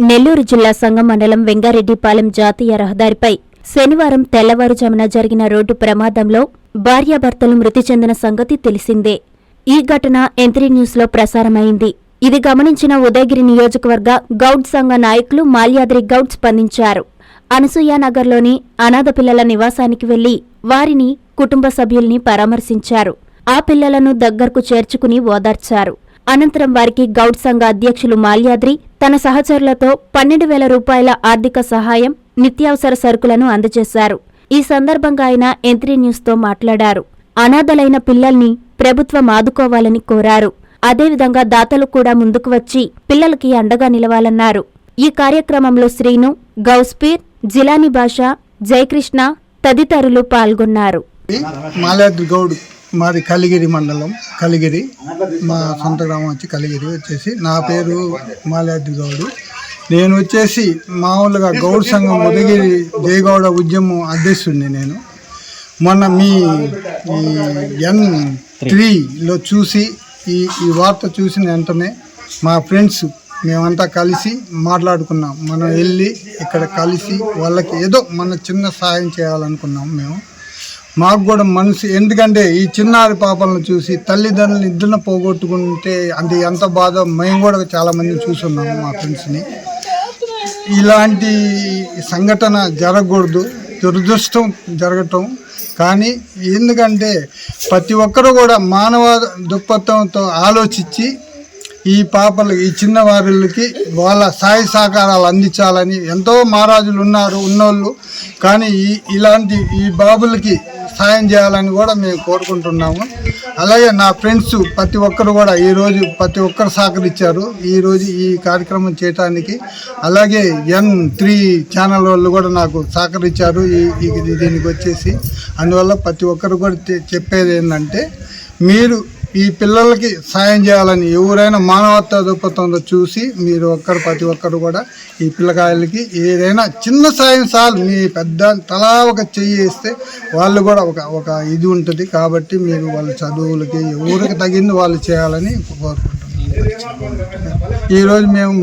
నెల్లూరు జిల్లా సంగం మండలం వెంగారెడ్డిపాలెం జాతీయ రహదారిపై శనివారం తెల్లవారుజామున జరిగిన రోడ్డు ప్రమాదంలో భార్యాభర్తలు మృతి చెందిన సంగతి తెలిసిందే. ఈ ఘటన ఎంత్రీ న్యూస్లో ప్రసారమైంది. ఇది గమనించిన ఉదయగిరి నియోజకవర్గ గౌడ్ సంఘ నాయకులు మాల్యాద్రి గౌడ్ స్పందించారు. అనసూయానగర్లోని అనాథ పిల్లల నివాసానికి వెళ్లి వారిని, కుటుంబ సభ్యుల్ని పరామర్శించారు. ఆ పిల్లలను దగ్గరకు చేర్చుకుని ఓదార్చారు. అనంతరం వారికి గౌడ్ సంఘ అధ్యక్షులు మాల్యాద్రి తన సహచరులతో 12,000 రూపాయల ఆర్థిక సహాయం, నిత్యావసర సరుకులను అందజేశారు. ఈ సందర్భంగా ఆయన ఎంత్రీ న్యూస్తో మాట్లాడారు. అనాథలైన పిల్లల్ని ప్రభుత్వం ఆదుకోవాలని కోరారు. అదేవిధంగా దాతలు కూడా ముందుకు వచ్చి పిల్లలకి అండగా నిలవాలన్నారు. ఈ కార్యక్రమంలో శ్రీను, గౌస్పీర్, జిలానీ బాషా, జయకృష్ణ తదితరులు పాల్గొన్నారు. మాల్యాద్రి గౌడ్, మాది కలిగిరి మండలం, కలిగిరి మా సొంత గ్రామం వచ్చి కలిగిరి వచ్చేసి. నా పేరు మాల్యాద్రి గౌడు. నేను వచ్చేసి మామూలుగా గౌడ్ సంఘం ఉదయగిరి జయగౌడ ఉద్యమం అధ్యక్షుడిని. నేను మొన్న మీ N3లో చూసి ఈ వార్త చూసిన వెంటనే మా ఫ్రెండ్స్ మేమంతా కలిసి మాట్లాడుకున్నాం. మనం వెళ్ళి ఇక్కడ కలిసి వాళ్ళకి ఏదో మన చిన్న సహాయం చేయాలనుకున్నాం. మాకు కూడా మనసు, ఎందుకంటే ఈ చిన్నారి పాపలను చూసి తల్లిదండ్రులు ఇద్దరిని పోగొట్టుకుంటే అది ఎంత బాధ మేము కూడా చాలామంది చూస్తున్నాము. మా ఫ్రెండ్స్ని ఇలాంటి సంఘటన జరగకూడదు, దురదృష్టం జరగటం. కానీ ఎందుకంటే ప్రతి ఒక్కరు కూడా మానవ దృక్పథంతో ఆలోచించి ఈ పాపలు, ఈ చిన్నవారికి వాళ్ళ సాయ సహకారాలు అందించాలని ఎంతో మహారాజులు ఉన్నోళ్ళు. కానీ ఇలాంటి ఈ బాబులకి సాయం చేయాలని కూడా మేము కోరుకుంటున్నాము. అలాగే నా ఫ్రెండ్స్ ప్రతి ఒక్కరు కూడా ఈరోజు ప్రతి ఒక్కరు సహకరించారు ఈరోజు ఈ కార్యక్రమం చేయడానికి. అలాగే N3 ఛానల్ వాళ్ళు కూడా నాకు సహకరించారు దీనికి వచ్చేసి. అందువల్ల ప్రతి ఒక్కరు కూడా చెప్పేది ఏంటంటే, మీరు ఈ పిల్లలకి సాయం చేయాలని ఎవరైనా మానవతా దృక్పథంలో చూసి మీరు ప్రతి ఒక్కరు కూడా ఈ పిల్లకాయలకి ఏదైనా చిన్న సాయం చాలు. మీ పెద్ద తలా ఒక చెయ్యి వేస్తే వాళ్ళు కూడా ఒక ఇది ఉంటుంది. కాబట్టి మీరు వాళ్ళ చదువులకి ఎవరికి తగింది వాళ్ళు చేయాలని కోరుకుంటున్నాం. ఈరోజు మేము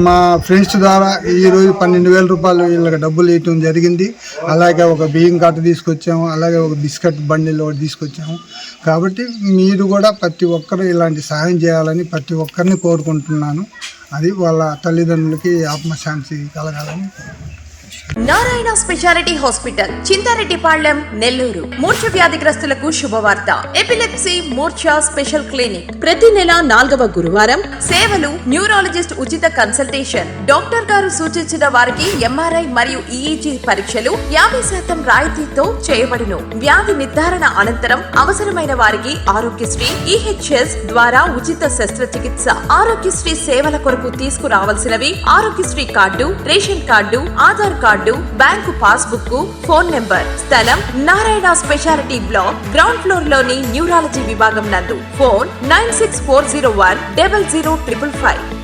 మా ఫ్రెండ్స్ ద్వారా ఈరోజు 12,000 రూపాయలు వీళ్ళకి డబ్బులు ఇవ్వటం జరిగింది. అలాగే ఒక బియ్యం కట్ట తీసుకొచ్చాము, అలాగే ఒక బిస్కెట్ బండిల్ ఒకటి తీసుకొచ్చాము. కాబట్టి మీరు కూడా ప్రతి ఒక్కరు ఇలాంటి సాయం చేయాలని ప్రతి ఒక్కరిని కోరుకుంటున్నాను. అది వాళ్ళ తల్లిదండ్రులకి ఆత్మశాంతి కలగాలని. Narayana speciality hospital, Chintareddypalem, Nellore. మూర్ఛ వ్యాధిగ్రస్తులకు శుభవార్త. ఎపిలెప్సీ మూర్ఛ స్పెషల్ క్లినిక్ ప్రతి నెల 4వ గురువారం. సేవలు: న్యూరాలజిస్ట్ ఉచిత కన్సల్టేషన్, డాక్టర్ గారు సూచించిన వారికి MRI మరియు EEG పరీక్షలు 50% రాయితీతో చేయబడును. వ్యాధి నిర్ధారణ అనంతరం అవసరమైన వారికి ఆరోగ్యశ్రీ EHS ద్వారా ఉచిత శస్త్రచికిత్స. ఆరోగ్యశ్రీ సేవల కొరకు తీసుకురావాల్సినవి: Aarogyasri card, ration card, Aadhaar card, bank passbook, phone number. స్థలం: Narayana speciality block, ground floor లోని న్యూరాలజీ విభాగం నందు. ఫోన్ 9640100555.